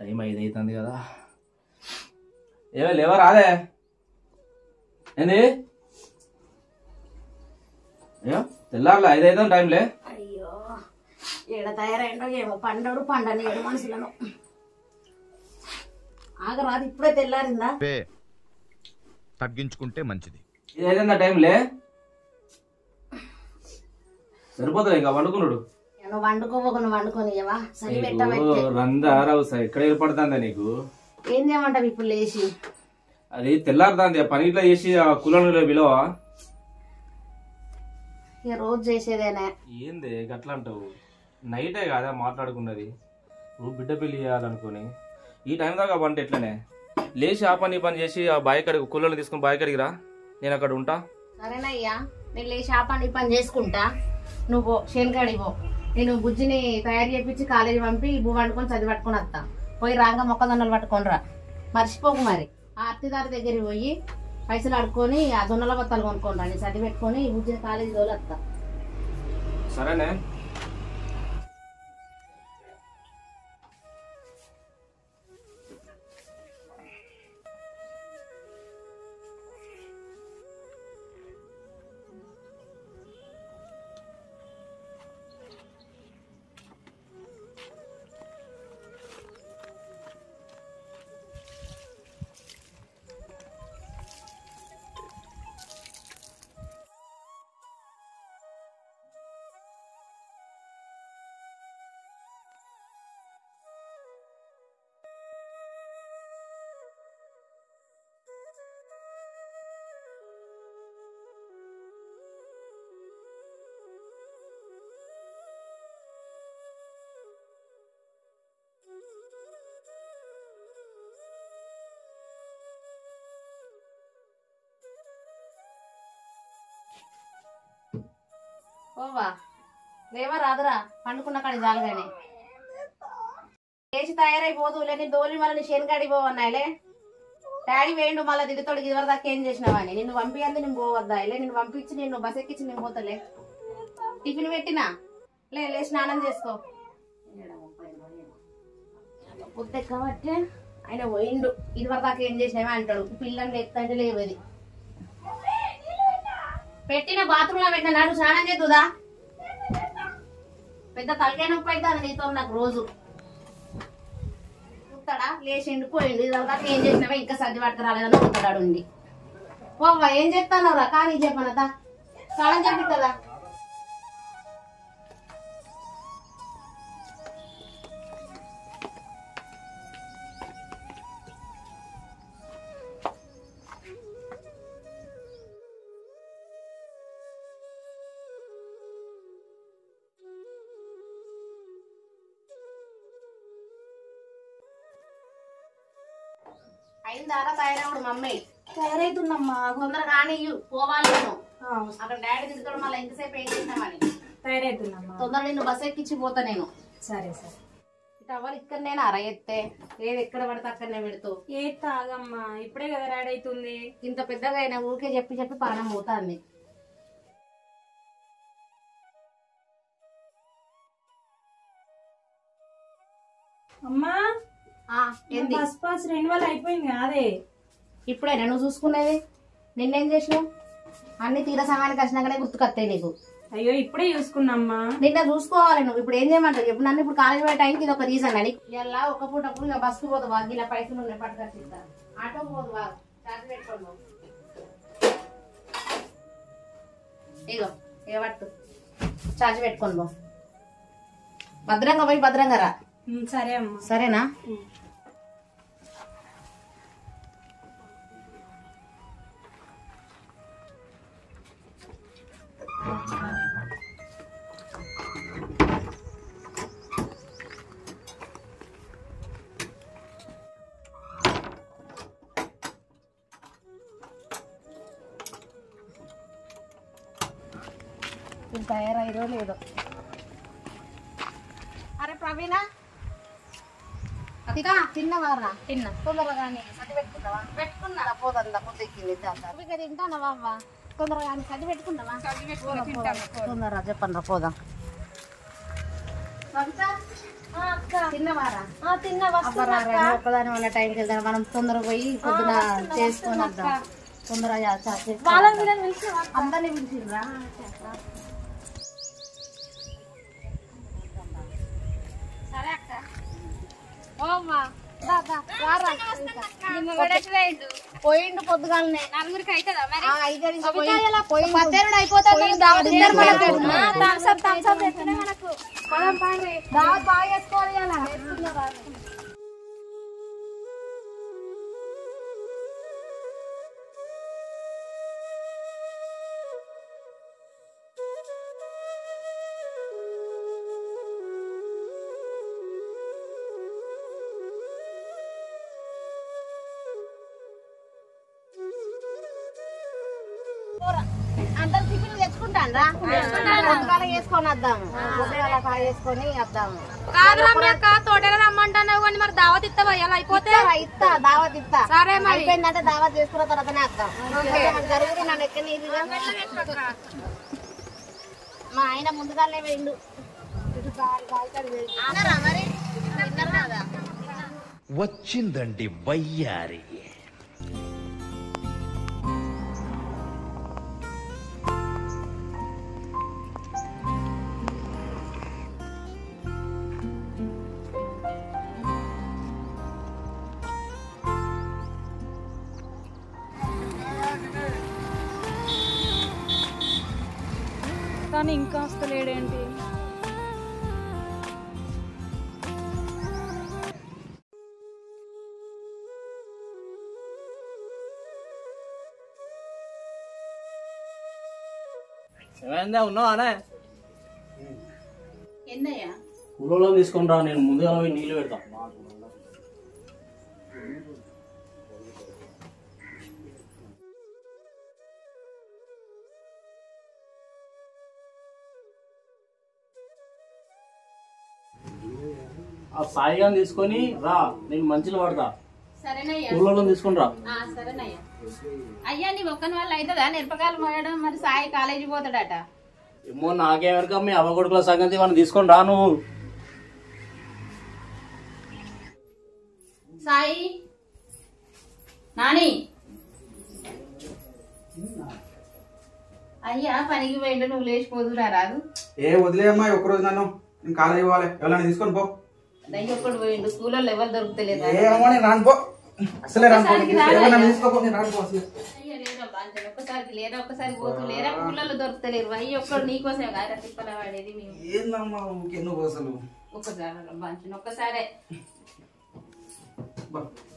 Time 5 అవుతుంది కదా. ఏమో లేవా రాదే ఏంది? అయ్యో తెల్లారులే 5 అవుతుంది టైంలే. అయ్యో ఏడ తయారైండో ఏమో పండడు పండని 7 మనుషులను. ఆగరాదు ఇప్పుడే తెల్లారిందా? తగ్గించుకుంటే మంచిది. 5 అవుతుందా టైంలే? సరిపోతుంది ఇంకా వండుకున్నాడు. నువ్వు వండుకోబోకు, నువ్వు వండుకోనియవా? సరి రందారావు సార్ ఎక్కడ ఏర్పడుతుందా నీకు? ఏం చేయమంటావు ఇప్పుడు లేచి? అది తెల్లారుతుంది పని ఇట్లా చేసి ఆ కులంలో విలువ ఇక రోజు చేసేదేనా? ఏంది గట్లా అంటావు? నైటే కాదా మాట్లాడుకున్నది. నువ్వు బిడ్డ పెళ్లి చేయాలనుకుని ఈ టైం దాకా వంట ఎట్లనే లేచి ఆ పని చేసి ఆ బావి కాడికి కుళ్ళని తీసుకుని బావి కాడికి రా, నేను అక్కడ ఉంటా. సరేనయ్యా, నేను లేచి ఆ పని చేసుకుంటా. నువ్వు శేన్కాడికి పో. నేను బుజ్జిని తయారు చేపించి కాలేజీ పంపి బువ్వ వండుకొని చదివి పట్టుకొని వస్తా. పోయి రాగా మొక్కజొన్నలు పట్టుకొని రా, మర్చిపోకు. మరి ఆ అత్తిదారి దగ్గరికి పోయి పైసలు అడుక్కొని ఆ జొన్నల బత్తాలు కొనుక్కొని రా. నేను చదివి పెట్టుకొని బుజ్జిని కాలేజీ తోలు వస్తా. సరేనే. ఓవా లేవా రాదురా, పండుకున్న కాడి జాలుగానే లేచి తయారైపోదు. లేని దోలి మళ్ళీ శేన్కాడికి పోవన్నాయిలే. డాడీ వేయండు మళ్ళీ దిడితోడు ఇదివరకు దాకా ఏం చేసినావని. నిన్ను పంపించండి నేను పోవద్దా? నిన్ను పంపించి నిన్ను బస్ ఎక్కించి నేను పోతలే. టిఫిన్ పెట్టినా లే స్నానం చేసుకో. పొద్దు కాబట్టి ఆయన పోయిండు. ఇదివరకు దాకా ఏం చేసినావా అంటాడు. పిల్లల్ని ఎత్తంటే లేవది. పెట్టిన బాత్రూమ్ లో పెట్టిన నాడు స్నానం చేద్దుదా? పెద్ద తలకాయ నొప్పి అయితే అది నీతో నాకు రోజు చూస్తాడా. లేచిండు పోయిండు. ఇదంతా ఏం చేసినావా? ఇంకా సర్ది పట్టుకు రాలేదని చూస్తాడు ఉండి. ఓవ్వ ఏం చెప్తాను రా? కానీ చెప్పనదా స్నానం చెప్పి కదా. అయిందారా తయారవుడు? మమ్మీ తయారైతుందమ్మా. తొందరగా కానీ పోవాలి. నేను అక్కడ డాడీ తిరుగుతాడు మళ్ళీ ఎంతసేపు ఏం చేసినామని. తయారైతుందమ్మా. తొందరగా నిన్ను బస్ ఎక్కించి పోతా నేను. సరే సరే. ఇటు అవ్వాలి ఇక్కడ నేను అర ఎత్తే ఏది ఎక్కడ పడితే అక్కడనే పెడుతూ ఏ తాగమ్మా, ఇప్పుడే కదా రెడీ అవుతుంది. ఇంత పెద్దగా అయినా ఊరికే చెప్పి పానం పోతాంది. అమ్మా బస్ పాస్ రెన్యువల్ అయిపోయింది కాదే? ఇప్పుడే నువ్వు చూసుకునేది. నిన్నేం చేసినావు? అన్ని తీర సమయానికి వచ్చినాకనే గుర్తుకొస్తాయి నీకు. అయ్యో ఇప్పుడే చూసుకున్నామ్మా. నిన్న చూసుకోవాలి నువ్వు. ఇప్పుడు ఏం చేయమంటావు చెప్పు? నన్ను ఇప్పుడు కాలేజ్ పోయే టైంకి ఇది ఒక రీజన్ అని. ఇలా ఒక పూటప్పుడు ఇంకా బస్కు పోదు బాగా. ఇలా పైసలు ఉన్నాయి పట్టుకొచ్చిస్తా. ఆటో పోదు బాగా. చార్జ్ పెట్టుకోండి. ఇగో ఏ పట్టు చార్జ్ పెట్టుకోండి బాబు. భద్రంగా పోయి భద్రంగా రా. సరే అమ్మా. సరేనా? తయారైదో లేదో. అరే ప్రవీణ అతిగా తిన్నవారా? తిన్నా. తొందరగానే సర్ది పెట్టుకున్నావా? పెట్టుకున్నా. పోదందా పొద్దుక్కింది తింటానవా? అవ్వ తొందరగానే సర్ది పెట్టుకున్నావా? తొందరగా చెప్పండి రా పోదాం. కవిత తిన్నవారా ఒక్కదాని వల్ల టైంకి వెళ్దాం. మనం తొందరగా పోయి పొద్దున చేసుకొని వద్దాం. తొందరగా అందరినీ పిలిచిర్రా? సరే అక్క. పోయిండు పొద్దుగాలనే. నలుగురికి అవుతుందా బాగా చేసుకోవాలి. అందరు టిఫిన్ తెచ్చుకుంటాను రా. పొద్దుగాల వేసుకొని వద్దాము. పొద్దుగాల కాయ వేసుకొని వద్దాము. తోటలో రమ్మంటున్నావు కానీ మరి దావత్ ఇస్తావా? ఎలా అయిపోతే ఇస్తా దావత్ ఇస్తా. సరే అయిపోయిందంటే దావత్ చేసుకున్న తర్వాతనే వద్దాం. జరుగుతుంది నన్ను ఎక్కనీరుగా. మా ఆయన ముందుగానే వేయండు. మరి వచ్చిందండి వయ్యారి. కానీ ఇంకా వస్తలేడేంటి? ఏమైందా ఉన్నావానే? ఎన్నయ్యా కూలలో తీసుకొని రా. నేను ముందుగా పోయి నీళ్ళు పెడతా. ఆ సాయిగా తీసుకొని రా. నేను మంచిలో పడతా. సరేనయ్యా. కూలలో తీసుకొని రా. సరేనయ్యా. అయ్యా నీ ఒక్కని వల్ల అవుతుందా మిరపకాయలు మోయడం? మరి సాయి కాలేజీ పోతాడట. ఏమో నాకేమెరక మీ అవ్వ కొడుకుల సంగతి. వాడిని తీసుకొని రా నువ్వు. సాయి నాని అయ్యా పనికి పోయిండు. నువ్వు లేచిపోదురా రాదు. ఏ వదిలేమ్మా ఒక్కరోజు నన్ను. నేను కాలేజీ పోవాలి. ఎవరైనా తీసుకొని పో. దయ్య ఒక్కడు పోయిండు. స్కూల్లో లెవెల్ దొరుకుతలేదు. ఏమో నేను రాను పో. అసలే రాను పో. ఎవరైనా తీసుకోపో. నేను రాను పో అసలు. ఒక్కసారికి లేరా ఒక్కసారి పోతూ లేరా? కూలర్లు దొరుకుతలేరు. అయ్యి ఒక్కడు నీకోసం కాదా తిప్పల వాడేది. మేము ఏందమ్మా నువ్వు అసలు. ఒక్కసారి బాంచను ఒక్కసారే.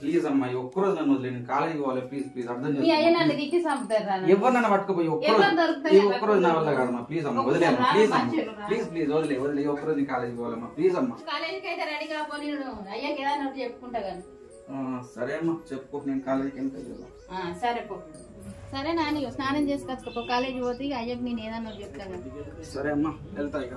ప్లీజ్ అమ్మా ఒక్కరోజు నన్ను వదిలే. నేను కాలేజీకి పోవాలి. ప్లీజ్ ప్లీజ్ అర్థం మీ అయ్య నన్ను దిక్కి చంపుతారా? ఎవరు నన్ను పట్టుకుపోయి ఒక్కరోజు నా వల్ల కాదమ్మా. ప్లీజ్ అమ్మా వదిలేమ్మా. ప్లీజ్ అమ్మా ప్లీజ్ ప్లీజ్ వదిలే వదిలే. ఒక్కరోజు నీ కాలేజీకి పోవాలమ్మా. ప్లీజ్ అమ్మా. కాలేజీకి అయితే రెడీ కాకపోయి అయ్యాకి ఏదైనా ఒకటి చెప్పుకుంటా కానీ. సరే అమ్మా చెప్పుకో. నేను కాలేజీకి వెళ్తా. సరే పో. సరే నాని స్నానం చేసుకొచ్చుకో. కాలేజీ పోతే ఇక అయ్యకు నేను ఏదన్నా ఒకటి చెప్తాను. సరే అమ్మా వెళ్తా ఇక.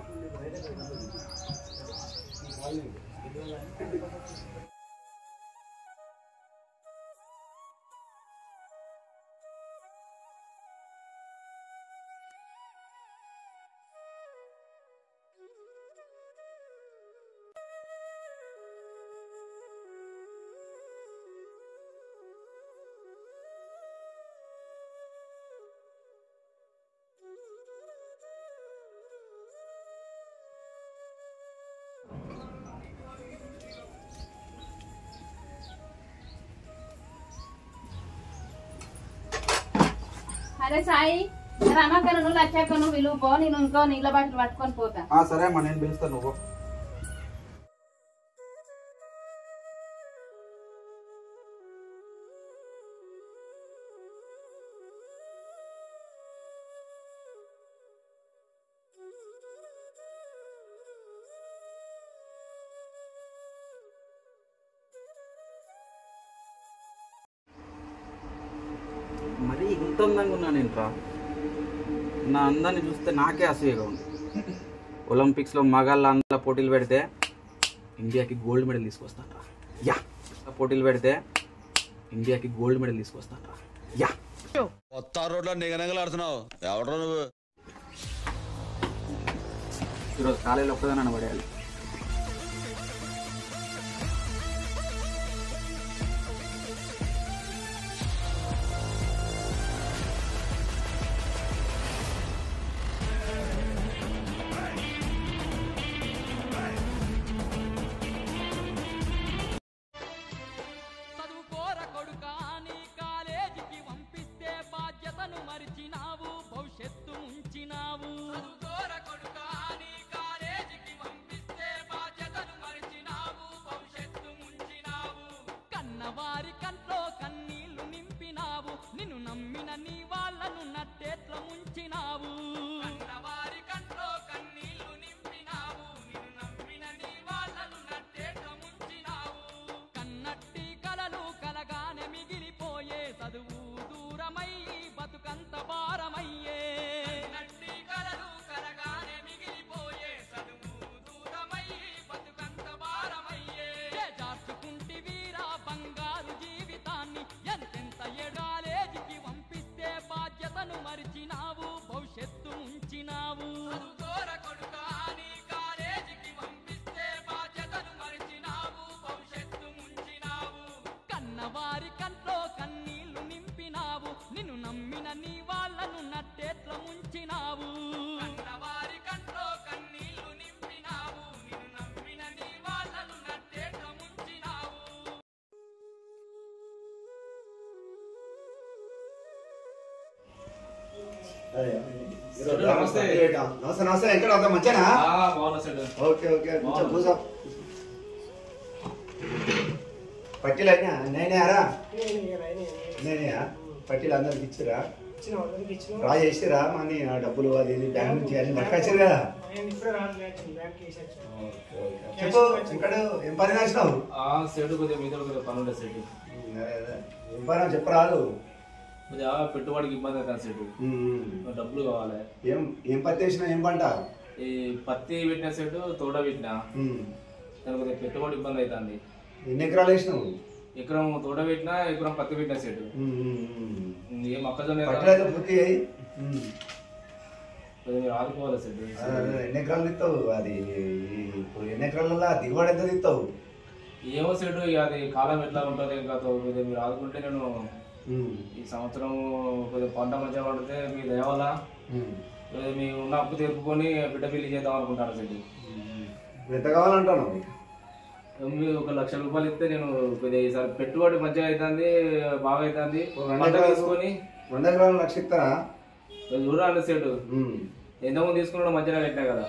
అరే సాయి రమాకను నువ్వు లచ్చాకను విలువ పో. నేను ఇంకో నీళ్ళ బాటిల్ పట్టుకొని పోతా. సరే అమ్మా నేను పిలుస్తాను. నువ్వు మరి ఇంత అందంగా ఉన్నాను ఏంట్రా? నా అందాన్ని చూస్తే నాకే అసూయగా ఉంది. ఒలింపిక్స్లో మగాళ్ళ అందాల పోటీలు పెడితే ఇండియాకి గోల్డ్ మెడల్ తీసుకొస్తాను రా. యా పోటీలు పెడితే ఇండియాకి గోల్డ్ మెడల్ తీసుకొస్తాను రా. యా కొత్త రోడ్లో నిగనగలాడుతున్నావు. ఎవడో నువ్వు. ఈరోజు కాలేజీలో ఒక్కదాన్ని పడేయాలి. నమస్తే. నమస్తే నమస్తే ఎక్కడ అంతా మంచిగా బాగున్నా సెట్. ఓకే ఓకే కూర్చో కూర్చో పట్టీలు అయినా నేనేరా నేనేయా పట్టీలు అందరికి ఇచ్చిరా డ్రా చేసిరా మనీ డబ్బులు అది ఇది బ్యాంక్ నుంచి అన్ని పట్టుకొచ్చారు కదా చెప్పు ఇక్కడ ఏం పని రాసినావు సెట్ కొద్దిగా మీద కొద్దిగా పని ఉండే సెట్. ఏం పని చెప్పరాదు కొద్దిగా పెట్టుబడికి ఇబ్బంది అవుతుంది సెట్. డబ్బులు కావాలి. ఏం ఏం పత్తి వేసినా ఏం పంట ఈ పత్తి పెట్టిన సెట్ తోట పెట్టినా దానికి కొద్దిగా పెట్టుబడి ఇబ్బంది అవుతుంది. ఎన్ని ఎకరాలు వేసినావు ఎకరం తోట పెట్టినా ఎకరం పత్తి పెట్టిన సెట్. ఏ మొక్కజొన్న పట్టులు అయితే పూర్తి అయ్యి మీరు ఆదుకోవాలి సెట్. ఎన్ని ఎకరాలు తిస్తావు అది ఇప్పుడు ఎన్ని ఎకరాలలో దిగుబడి ఎంత తిస్తావు ఏమో సెట్ అది కాలం ఎట్లా ఉంటుంది ఇంకా కొద్దిగా మీరు ఆదుకుంటే నేను ఈ సంవత్సరం కొద్దిగా పంట మంచిగా పడితే మీ దయ వల్ల మీ ఉన్న అప్పు తెప్పుకొని బిడ్డ పెళ్లి చేద్దాం అనుకుంటాను సెట్. ఎంత కావాలంటాను మీరు 1,00,000 రూపాయలు ఇస్తే నేను కొద్దిగా ఈసారి పెట్టుబడి మంచిగా అవుతుంది బాగా అవుతుంది పంట తీసుకొని 2 ఎకరాలు 1,00,000 ఇస్తారా చూడాలి సెట్. ఎంతమంది తీసుకున్నా మంచిగా పెట్టినా కదా.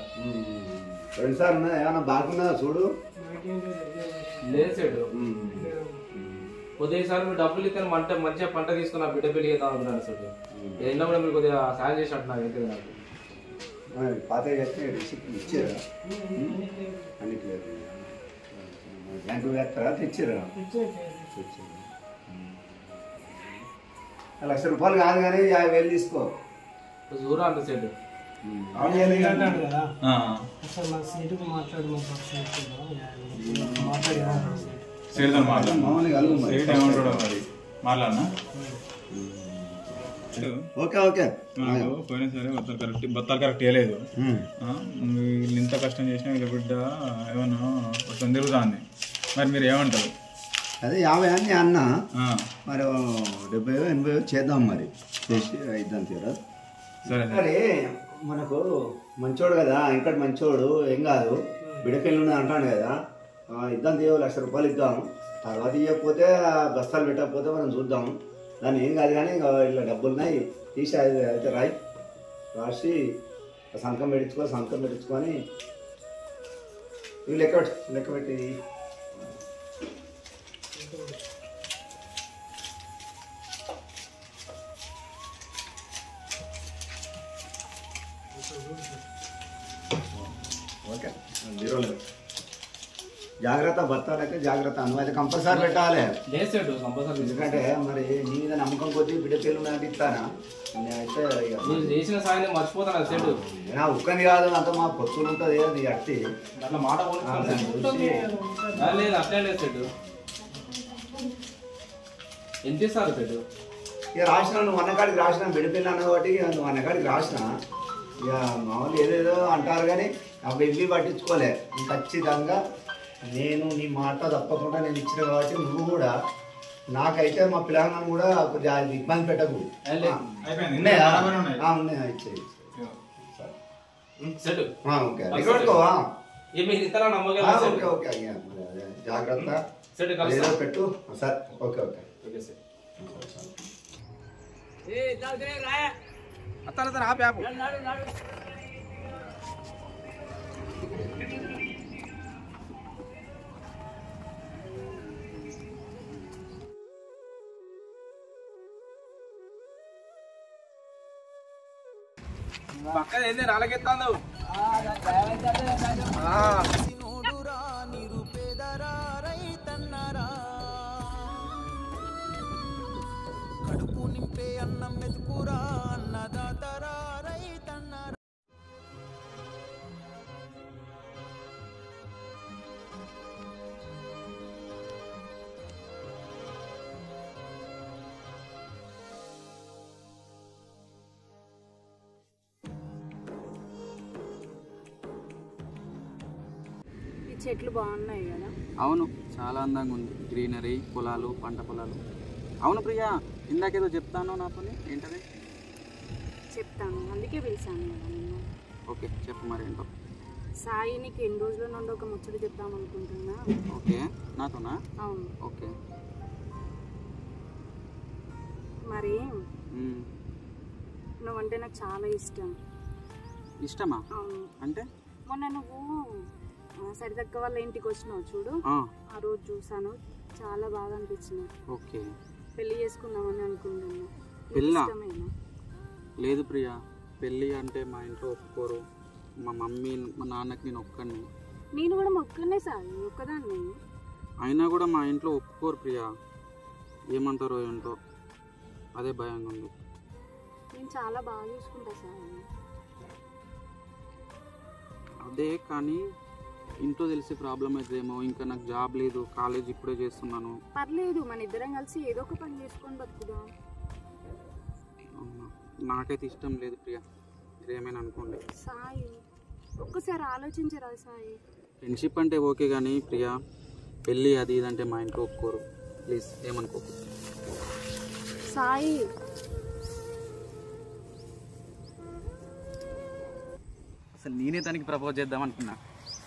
2 సార్లు ఉన్నదా ఏమన్నా బాగున్నదా చూడు లేదు సెట్. కొద్దిగా ఈసారి మీరు డబ్బులు ఇస్తే మంచిగా పంట తీసుకున్నా బిడ్డ పెళ్లి చేద్దాం అనుకున్నాను సెట్. ఏదైనా కూడా మీరు కొద్దిగా సాయం చేసినట్టు నాకు అయితే నాకు పాత రిసిప్ట్ ఇచ్చారా అన్నిట్లేదు బ్యాంకు వేస్తారా తెచ్చారా 1,00,000 రూపాయలు కాదు కానీ 50,000 తీసుకో చూడాలి సెట్. ఓకే ఓకే పోయినా సరే బత్తాలు కరెక్ట్ వేయలేదు. వీళ్ళు ఇంత కష్టం చేసినా వీళ్ళ బిడ్డ ఏమన్నా కొంచెం తిరుగుతుంది. మరి మీరు ఏమంటారు? అదే 50 అని అన్న మరి 70-80 చేద్దాం మరి చేసి ఇద్దాం తీరా. సరే మరి మనకు మంచోడు కదా ఇంకా మంచోడు ఏం కాదు బిడకెళ్ళి ఉన్నది అంటాను కదా ఇద్దాం తీయ 1,00,000 రూపాయలు ఇద్దాం. తర్వాత ఇవ్వకపోతే బస్తాలు పెట్టకపోతే మనం చూద్దాం దాన్ని ఏం కాదు కానీ ఇంకా ఇలా డబ్బులు ఉన్నాయి తీసి అయితే రాసి సంతకం పెట్టించుకొని ఇవి లెక్క పెట్టి ఓకే జాగ్రత్త బత్తాలైతే జాగ్రత్త నువ్వు అయితే కంపల్సరీ పెట్టాలి. ఎందుకంటే మరి నీ మీద నమ్మకం కొద్దీ బిడ్డ పేర్లు నాకు ఇస్తానా నేనైతే చేసిన సాయం మర్చిపోతాను సెట్. నా ఉక్కని కాదు అంత మా పొత్తులు ఉంటుంది నీ అట్టి అట్లా మాట లేదు అట్లే లేదు సెట్. ఎంత ఇస్తారు సెట్? ఇక రాసిన నువ్వు అన్నకాడికి రాసిన బిడ్డ పిల్ల అన్న కాబట్టి నువ్వు అన్నకాడికి రాసిన ఇక మామూలు ఏదేదో అంటారు కానీ అవి ఇవి పట్టించుకోలే ఖచ్చితంగా నేను నీ మాట తప్పకుండా నేను ఇచ్చిన కాబట్టి నువ్వు కూడా నాకైతే మా పిల్లలను కూడా కొద్దిగా ఇబ్బంది పెట్టకు. ఉన్నాయా ఇచ్చేయి ఓకే పెట్టుకోవా ఓకే ఓకే అయ్యా జాగ్రత్త ఏదో పెట్టు సార్ ఓకే ఓకే పక్కన ఏంది రాలకెత్తాను కడుపు నింపే అన్నం మెతుకురా అన్నదాతరా రైతన్నరా. చెట్లు బాగున్నాయి కదా. అవును చాలా అందంగా ఉంది. గ్రీనరీ, పొలాలు, పంట పొలాలు. అవును ప్రియా, ఇందాకేదో చెప్తాను నాతో, ఏంటది? చెప్తాను, అందుకే పిలిచాను కదా నిన్ను. ఓకే చెప్పు మరి ఏంటో. సాయి నీకు ఎన్ని రోజుల నుండి ఒక ముచ్చట చెప్తాం అనుకుంటున్నా. ఓకే నాతోనా? అవును. ఓకే మరి నువ్వంటే నాకు చాలా ఇష్టం. ఇష్టమా? అవును. అంటే మొన్న నువ్వు సరిదక్క వాళ్ళ ఇంటికి వచ్చినావు చూడు, ఆ రోజు చూసాను, చాలా బాగా అనిపించింది. ఓకే. పెళ్లి చేసుకుందామని అనుకుంటున్నా. పెళ్ళా? ఇష్టమేనా? లేదు ప్రియా, పెళ్ళి అంటే మా ఇంట్లో ఒప్పుకోరు. మా మమ్మీ మా నాన్నకి నేను ఒక్కడిని. నేను కూడా ఒక్కనే సాయి, ఒక్కదాన్ని. అయినా కూడా మా ఇంట్లో ఒప్పుకోరు ప్రియా. ఏమంటారో ఏంటో, అదే భయంగా ఉంది. నేను చాలా బాగా చూసుకుంటా సాయి. అదే కానీ ఇంట్లో తెలిసే ప్రాబ్లం అవుతుందేమో. ఇంకా నాకు జాబ్ లేదు, కాలేజ్ ఇప్పుడే చేస్తున్నాను. పర్లేదు, మన ఇద్దరం కలిసి ఏదో ఒక పని చేసుకొని బతుకుదాం. అవునా? నాకైతే ఇష్టం లేదు ప్రియా, మీరేమైనా అనుకోండి. సాయి ఒక్కసారి ఆలోచించరా సాయి. ఫ్రెండ్షిప్ అంటే ఓకే కానీ ప్రియా, పెళ్ళి అది ఇదంటే మా ఇంట్లో ఒప్పుకోరు. ప్లీజ్ ఏమనుకోకు. సాయి అసలు నేనే తనకి ప్రపోజ్ చేద్దాం అనుకున్నా,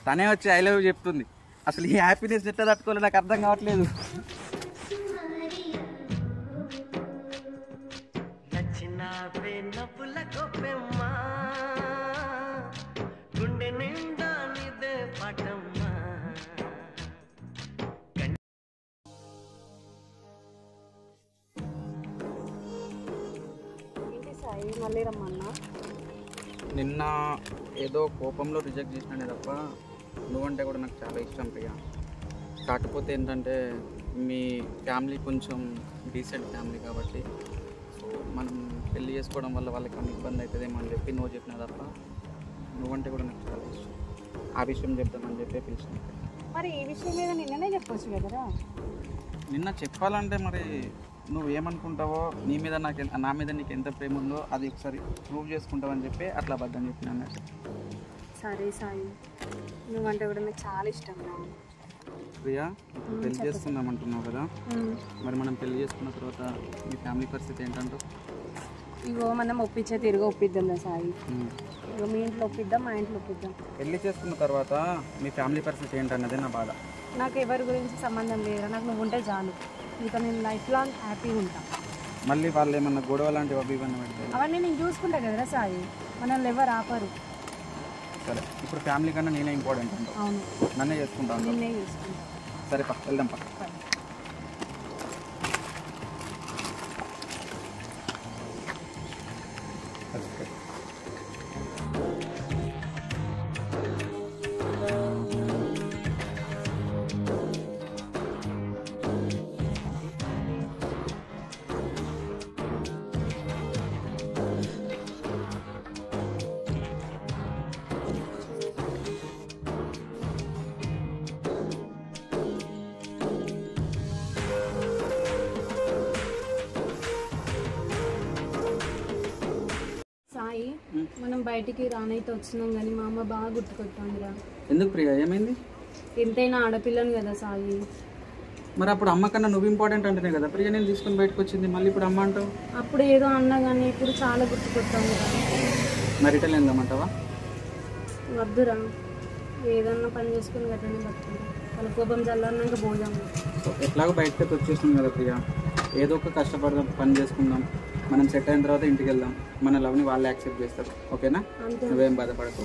తనే వచ్చి ఐ లవ్ చెప్తుంది. అసలు ఈ హ్యాపీనెస్ ఎట్లా తట్టుకోవాలో నాకు అర్థం కావట్లేదు. ఏంటి సాయి మళ్ళీ రమ్మన్నా? నిన్న ఏదో కోపంలో రిజెక్ట్ చేసినానే తప్ప నువ్వంటే కూడా నాకు చాలా ఇష్టం ప్రియా. కాకపోతే ఏంటంటే మీ ఫ్యామిలీ కొంచెం డీసెంట్ ఫ్యామిలీ కాబట్టి సో మనం పెళ్ళి చేసుకోవడం వల్ల వాళ్ళకి ఇబ్బంది అవుతుందేమో అని చెప్పి నువ్వు చెప్పినా తప్ప నువ్వంటే కూడా నాకు చాలా ఇష్టం. ఆ విషయం చెప్తామని చెప్పి పిలిచిన. మరి ఈ విషయం మీద నిన్ననే చెప్పొచ్చు కదరా. నిన్న చెప్పాలంటే మరి నువ్వు ఏమనుకుంటావో, నా మీద నీకు ఎంత ప్రేమ ఉందో అది ఒకసారి ప్రూవ్ చేసుకుంటావని చెప్పి అట్లా అబద్ధం చెప్పిన అన్నట్టు. సరే సాయి, నువ్వంటే కూడా నాకు చాలా ఇష్టం. ప్రియా, పెళ్లి చేసుకుందాం అంటున్నావు కదా, మరి మనం పెళ్లి చేసుకున్న తర్వాత మీ ఫ్యామిలీ పరిస్థితి ఏంటంటో? ఇగో మనం ఒప్పించే తిరిగి ఒప్పిద్దాం సాయి. ఇగో మీ ఇంట్లో ఒప్పిద్దాం, మా ఇంట్లో ఒప్పిద్దాం. పెళ్లి చేసుకున్న తర్వాత మీ ఫ్యామిలీ పరిస్థితి ఏంటన్నదే నా బాధ. నాకు ఎవరి గురించి సంబంధం లేదురా, నాకు నువ్వు ఉంటే చాలు. ఇంకా నేను లైఫ్ లాంగ్ హ్యాపీగా ఉంటా. మళ్ళీ వాళ్ళు ఏమన్నా గొడవ లాంటివి అవి ఇవన్నీ పెడతాయి. అవన్నీ నేను చూసుకుంటా కదరా సాయి, మనల్ని ఎవరు ఆపరు. సరే, ఇప్పుడు ఫ్యామిలీ కన్నా నేనే ఇంపార్టెంట్ అంట. అవును, నన్నే చేసుకుంటాను. నిన్నే చేసుకుంటా. సరే పక్క వెళ్దాం. పక్క సాయి, మనం బయటికి రానైతే వచ్చినాం కానీ మా అమ్మ బాగా గుర్తుకొట్టాందిరా. ఎందుకు ప్రియా, ఏమైంది? ఎంతైనా ఆడపిల్లను కదా సాయి. మరి అప్పుడు అమ్మ కన్నా నువ్వు ఇంపార్టెంట్ అంటేనే కదా ప్రియా నేను తీసుకొని బయటకు వచ్చింది. మళ్ళీ ఇప్పుడు అమ్మ అంటావు. అప్పుడు ఏదో అన్నా కానీ ఇప్పుడు చాలా గుర్తుకొట్టాందిరా. మరి రిటర్న్ వెళ్దామంటావా? వద్దురా, ఏదన్నా పని చేసుకుని గట్టనే బతుకుంది. వాళ్ళ కోపం చల్లన్నాక పోదాం. ఎట్లాగో బయటకు వచ్చేస్తున్నాం కదా ప్రియా, ఏదో ఒక కష్టపడదాం, పని చేసుకుందాం. మనం సెట్ అయిన తర్వాత ఇంటికి వెళ్దాం. మన లవ్ని వాళ్ళే యాక్సెప్ట్ చేస్తారు. ఓకేనా? నువ్వేం బాధపడకు.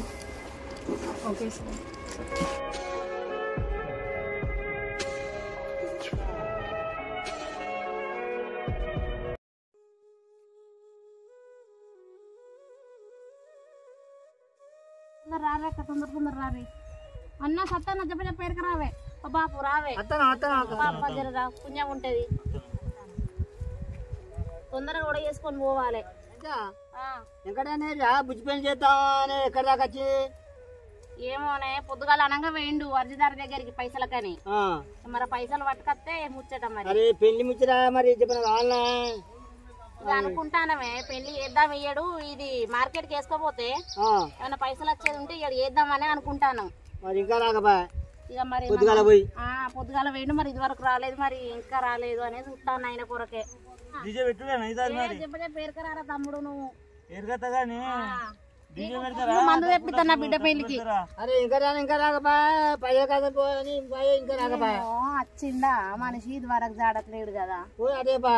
Okay sir. రారే తొందర రారే అన్న సత్తా చెప్ప పేరుకు రావే బాపు రావే జరరా పుణ్యం ఉంటది. తొందరగా కూడా చేసుకొని పోవాలి. ఎక్కడనే రా బుజ్జి పెళ్లి చేద్దాం ఎక్కడ దాకా వచ్చి ఏమోనే పొద్దుగాల అనంగా వేయండు అర్జీదారి దగ్గరికి పైసలకని. మరి పైసలు పట్టుకొస్తే ముచ్చట మరి. అరే పెళ్లి ముచ్చరా మరి చెప్పిన వాళ్ళ అనుకుంటానమే పెళ్లి చేద్దాం. ఇయ్యడు ఇది మార్కెట్ కి వేసుకోపోతే ఏమైనా పైసలు వచ్చేది ఉంటే ఇయ్యడు చేద్దామని అనుకుంటాను. మరి ఇంకా రాకబా ఇక మరి పొద్దుగాల వేయండు మరి ఇది వరకు రాలేదు, మరి ఇంకా రాలేదు అనేది చూస్తాను ఆయన కొరకే. పేరుకరారా తమ్ముడు నువ్వు మందు తెప్పిస్తున్నా బిడ్డ పెళ్లికి. అరే ఇంకా రాకబా పయ్య కదా ఇంకా రాకబా వచ్చిందా మనిషి ఇది వరకు జాడట్లేడు కదా. అదే బా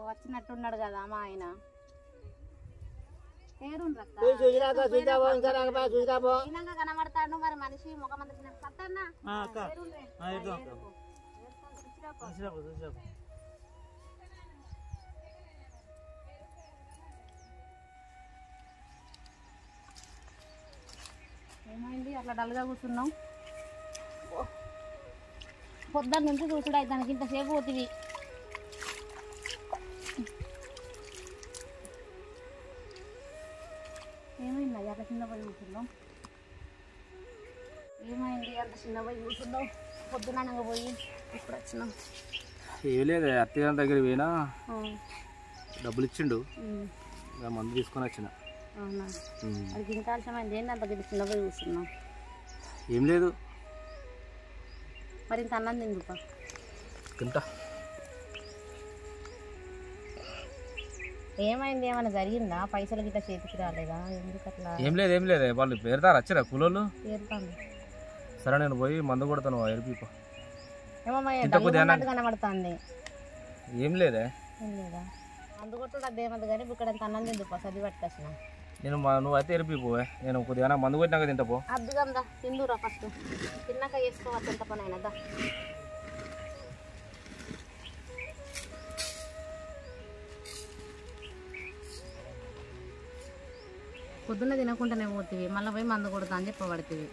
వచ్చినట్టున్నాడు కదా మా ఆయన. కనబడతాడు మరి మనిషి ముఖమంతా ఏమైంది అట్లా డల్గా కూర్చున్నావు? పొద్దున్న నుంచి చూసుడు అయితే దానికి ఇంతసేపు పోతుంది. ఏమైంది అట్లా చిన్న పోయి కూర్చున్నావు? ఏమైంది అంత చిన్న పోయి కూర్చున్నావు? పొద్దున పోయి ఇప్పుడు వచ్చినావు. ఏం లేదు, అత్తగారి దగ్గర పోయినా డబ్బులు ఇచ్చిండు, మందు తీసుకొని వచ్చిన. అవునా? అది ఇంకా ఆలస్యమైంది. ఏంటి అంత చిన్న పోయి కూర్చున్నావు? ఏం లేదు. మరి ఇంత అన్నం తిందుపా. తింటా. ఏమైంది? ఏమైనా జరిగిందా? పైసలు గిట్ట చేతికి రాలేదా? ఎందుకు అట్లా? ఏం లేదు. వాళ్ళు పేరుతారు వచ్చారా కూలోళ్ళు? పేరుతాను. సరే నేను పోయి మందు కొడతాను. ఎరిపిపో. కనబడుతుంది. ఏం లేదే. ఏం లేదా? మందు కొట్టుడు అదేమద్దు కానీ ఇక్కడ ఎంత అన్నం తిందుపా. చదివి పట్టుకొచ్చిన. నువ్వైతే ఎరిపిపోవే, నేను కొద్దిగా మందు కొట్టినాక తింటపో. అద్దుగందా తిందురా ఫస్ట్, తిన్నాక చేసుకోవచ్చు ఎంత పని అయినదా. పొద్దున్న తినకుండానే పోతుంది, మళ్ళీ పోయి మందు కొడతా అని చెప్పబడుతుంది.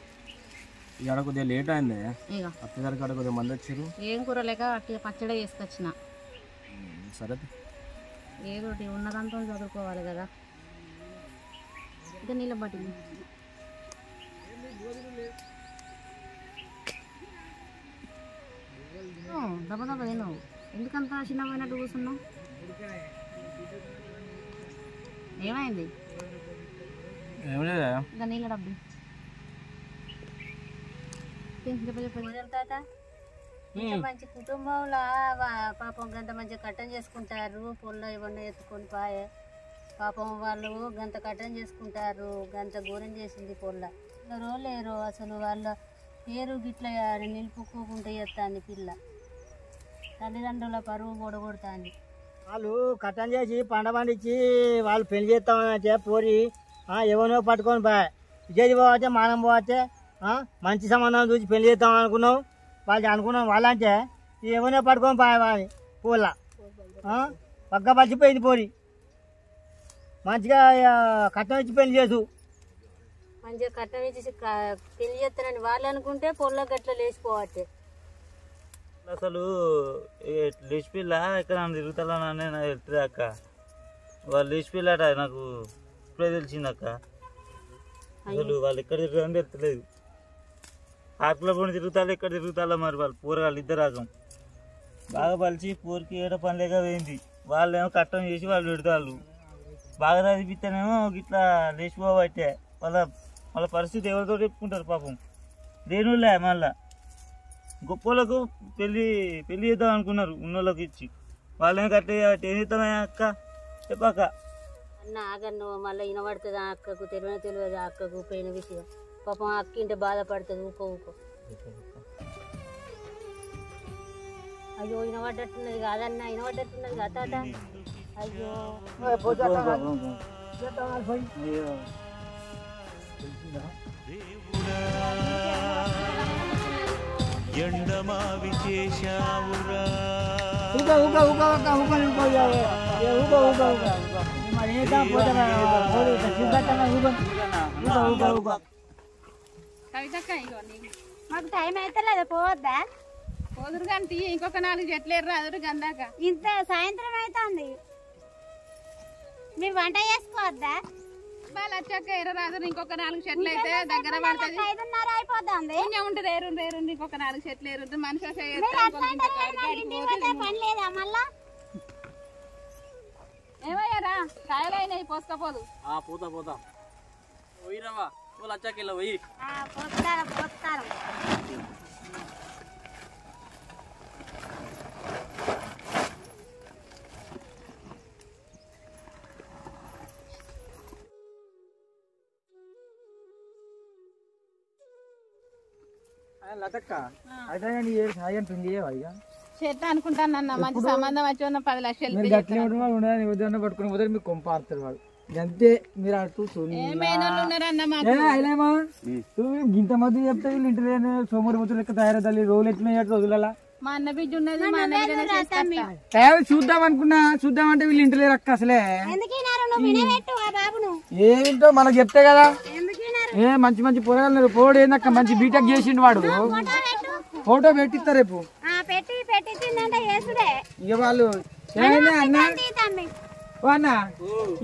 ఇక్కడ కొద్దిగా లేట్ అయింది. ఇక అత్తగారి కాడ కొద్దిగా మంది వచ్చారు. ఏం కూర లేక అట్టిగా పచ్చడి చేసుకొచ్చిన. సరే ఏదోటి ఉన్నదంతా చదువుకోవాలి కదా. ఇక నీళ్ళ బట్టి దెబ్బ తిన్నావు. ఎందుకంత చిన్న పోయినట్టు కూర్చున్నావు? ఏమైంది? ఇంకా నీళ్ళ డబ్బు మంచి కుటుంబంలో పాపం గంట మంచిగా కట్టం చేసుకుంటారు. పొల్లో ఇవన్నీ ఎత్తుకొని పాయే పాపం వాళ్ళు గంట కట్టం చేసుకుంటారు. గంట ఘోరం చేసింది పొల్ల. లేరు అసలు వాళ్ళ పేరు గిట్ల నిలుపుకోకుండా చేస్తుంది పిల్ల. తల్లిదండ్రుల పరువు పొడగొడుతుంది. వాళ్ళు కట్టం చేసి పంట పండించి వాళ్ళు పెళ్లి చేస్తామని పోరి ఎవరినో పట్టుకొని బాయ్ విజయ్ పోవచ్చే మానం పోవచ్చే మంచి సంబంధం చూసి పెళ్లి చేద్దాం అనుకున్నావు. వాళ్ళు అనుకున్నాం వాళ్ళంటే ఎవరినో పట్టుకొని బాయ్ వాడి పూల పక్క పచ్చిపోయింది పోరి. మంచిగా కట్టం ఇచ్చి పెళ్లి చేసు. మంచిగా కట్టం ఇచ్చి పెళ్లి చేస్తానని వాళ్ళు అనుకుంటే పొల్ల గట్ల లేచిపోవచ్చే. అసలు లేచిపిల్ల ఇక్కడ తిరుగుతానే నాకు తెలుస్తుంది అక్క. వాళ్ళు లేచిపిల్లట నాకు ఇప్పుడే తెలిసింది అక్క. అసలు వాళ్ళు ఎక్కడ తిరుగుతారని తెలుస్తలేదు. ఆకుల పోనీ తిరుగుతాలో ఎక్కడ తిరుగుతాలో మరి. వాళ్ళు పూరగాళ్ళు ఇద్దరు రకం బాగా పలిచి పూరికి ఏడో పని లేక పోయింది. వాళ్ళేమో కట్టం చేసి వాళ్ళు పెడతాళ్ళు. బాగా చదివిస్తేనేమో ఇట్లా లేచిపోబట్టే వాళ్ళ పరిస్థితి ఎవరితో చెప్పుకుంటారు పాపం. దేనిలే మళ్ళా గొప్పలకు పెళ్ళి చేద్దాం అనుకున్నారు ఉన్నోళ్ళకి ఇచ్చి. వాళ్ళేమో కట్టే ఏం చేద్దామే అక్క చెప్పాక అన్న ఆగన్ను మళ్ళీ వినబడుతుంది. ఆ అక్కకు తెలియదు ఆ అక్కకు పోయిన విషయం. పాపం అక్క ఇంటే బాధపడుతుంది. ఊకో అయ్యో వినబడ్డట్టున్నది కాదన్న, వినబడ్డట్టున్నది కదా. అయ్యో ఎండమావి చేశావురా మాకు టైం అయితే లేదా పోవద్దా? పోదురు కానీ ఇంకొక 4 చెట్లు రాదురు గందాక. ఇంత సాయంత్రం అవుతుంది. మీరు వంట చేసుకోవద్దా? వాళ్ళు వచ్చాక రాదురు ఇంకొక 4 చెట్లు అయితే దగ్గర పడుతుంది. 5:30 అయిపోతుంది. ఉంటుంది ఏరు ఇంకొక 4 చెట్లు ఏరు మనిషి పని లేదా మళ్ళా? ఏమయ్యారా కాయలు అయినాయి పోసుకోపోదు. పోతా పోయిరావా వాళ్ళు వచ్చాక ఇలా పోయి పోస్తారు. చేద్దాం అనుకుంటానన్న. మంచి సంబంధం వచ్చి 10 లక్షలు పట్టుకుని పోతే మీకు కొంప ఆడుతారు వాళ్ళు. అంతే మీరు అటు అయిలేమా నువ్వు ఇంత మధ్య చెప్తే వీళ్ళు ఇంటి సోమవారి పోతులు లెక్క తయారవుతాయి రోజులు ఎట్లా రోజులలో మా అన్న బిడ్డ ఉన్నది మా అన్న చూద్దాం అనుకున్నా చూద్దామంటే వీళ్ళు ఇంటి లేరు అక్క అసలే ఏంటో మనకు చెప్తే కదా మంచి మంచి పొరగాలు పోడు ఏందక్క మంచి బీటెక్ చేసిండు వాడు ఫోటో పెట్టిస్తా రేపు ఇక వాళ్ళు అన్న అన్న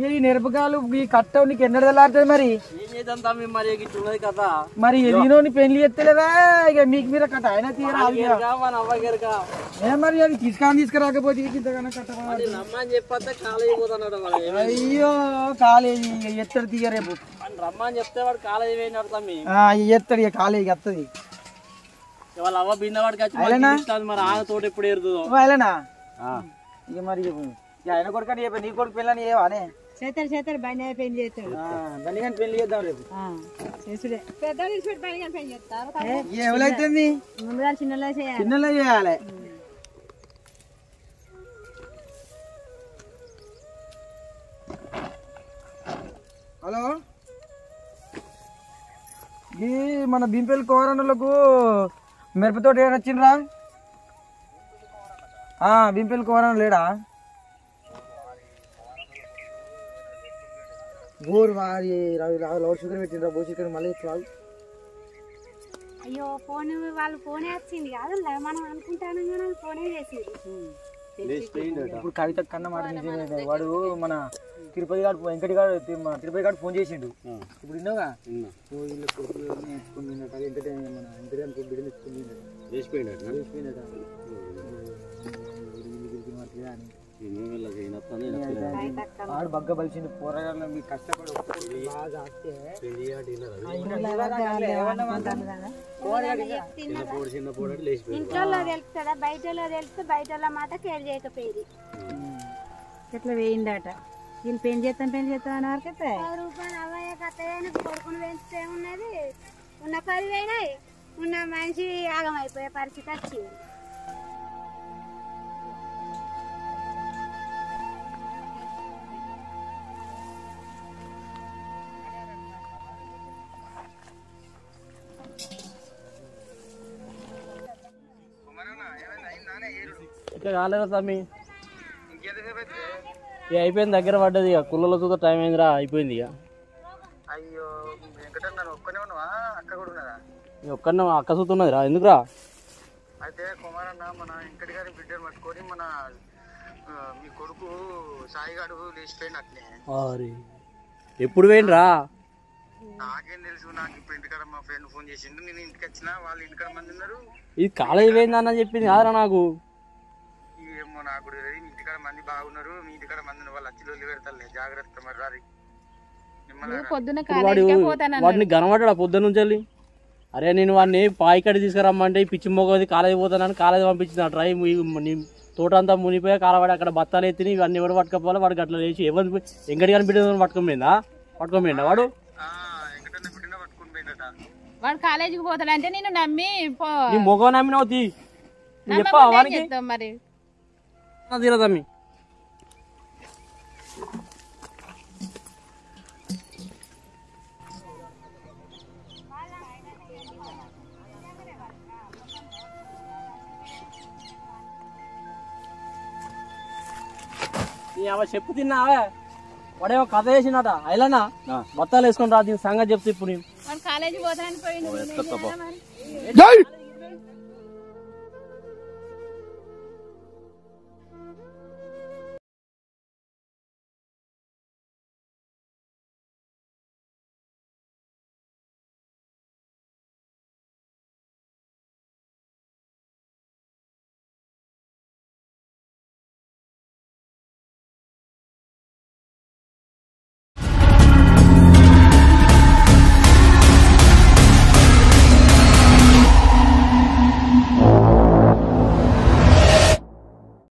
ఈ మిరపకాయలు ఈ కట్ట నీకు ఎన్నడ తెల్లారుతుంది మరి మరి నేను పెళ్లి ఎత్తలేదా ఇక మీకు మీద కట్ట ఆయన తీరా మరి అది తీసుకురాకపోతే అయ్యో కాలేజీ ఎత్తడు తీయ రేపు రమ్మని చెప్తే వాడు కాలేజీ పోయినాడు ఎత్తడు ఇక కాలేజీకి వస్తుంది వాళ్ళ అవ్వ బిన్న వాడికి వచ్చి మరి ఆయన తోట ఎప్పుడు ఎరుతుందో ఆయననా ఇక మరి ఆయన కొడుకని చెప్పి నీ కొడుకు పిల్లని ఏవానే చేతారు బండి పెళ్లి చేస్తాడు బండి కానీ పెళ్లి చేద్దాం రేపు బండి కానీ పెళ్లి చేస్తారు ఎవరైతే ముందుగా చిన్నలో చేయాలి చిన్నలో చేయాలి హలో ఈ మన బింపెల్ కోరనులకు మిరపతోట ఏమైనా వచ్చిండ్రా బింపెల్ కోరను లేడా గోరు వారి లౌడ్ షుగర్ పెట్టిండ్రా బో చికెన్ మళ్ళీ అయ్యో ఫోన్ వాళ్ళు ఫోనే వచ్చింది కాదు మనం అనుకుంటాను కానీ ఫోనే చేసింది ఇప్పుడు కవిత కన్నా మాట నిజమే వాడు మన తిరుపతి గారు వెంకటి గారు తిరుపతి గారు ఫోన్ చేసిండు ఇప్పుడు విన్నావుగా వాడు బగ్గ బలిసిండు పోరాటాలు మీకు కష్టపడి ఇంట్లో తెలుస్తుందా బయట తెలిస్తే బయట మాట కేర్ చేయకపోయేది ఎట్లా వేయిందట వీళ్ళు పెళ్లి చేస్తాం అనే వరకు 10 రూపాయలు అవయ్య కట్టయ్య కొడుకుని పెంచితే ఉన్నది ఉన్న 10 అయినాయి ఉన్న మనిషి ఆగమైపోయే పరిస్థితి వచ్చింది ఇంకా కాలేదా తమ్మి ఇక అయిపోయింది దగ్గర పడ్డది ఇక కుళ్ళలో చూద్దా టైం అయిందిరా అయిపోయింది ఇక అయ్యో ఒక్కనే ఉన్నావా అక్క కూడా ఉన్నదా ఒక్కనే అక్క చూస్తున్నది రా ఎందుకురా అయితే కుమారన్న మన ఇంకటి గారి బిడ్డను పట్టుకొని మన మీ కొడుకు సాయిగాడు లేచిపోయింది అట్లే ఎప్పుడు పోయినరా నాకేం తెలుసు నాకు ఇప్పుడు ఇంటికాడ మా ఫ్రెండ్ ఫోన్ చేసిండు నేను ఇంటికి వచ్చినా వాళ్ళు ఇంటికాడ మంది ఉన్నారు ఇది కాలేజీ పోయిందన్న చెప్పింది కాదురా నాకు ఏమో నాకు ఇంటికాడ మంది బాగున్నారు మీ ఇంటికాడ మంది వాళ్ళు అచ్చిలో పెడతారులే జాగ్రత్త మరి రారి వాడిని కనబడ్డా పొద్దున్న నుంచి వెళ్ళి అరే నేను వాడిని పాయికడి తీసుకురమ్మంటే పిచ్చి మొగది కాలేజీ పోతానని కాలేజీ పంపించిన ట్రై తోట అంతా మునిపోయా కాలవాడి అక్కడ బత్తాలు ఎత్తిని ఇవన్నీ ఎవరు పట్టుకపోవాలి వాడికి అట్లా లేచి ఎవరు ఎంగడి కానీ బిడ్డ పట్టుకోపోయిందా వాడు వాడు కాలేజీకి పోతాడంటే నేను నమ్మి మొగ నమ్మినావు తీ చెప్పా వానికి మరి తీరదమ్మి చెప్పు తిన్నావే వాడేమో కథ వేసినట అయినా బత్తాలు వేసుకొని రా దీని సంగతి చెప్తే ఇప్పుడు కాలేజీ పోతానని పోయింది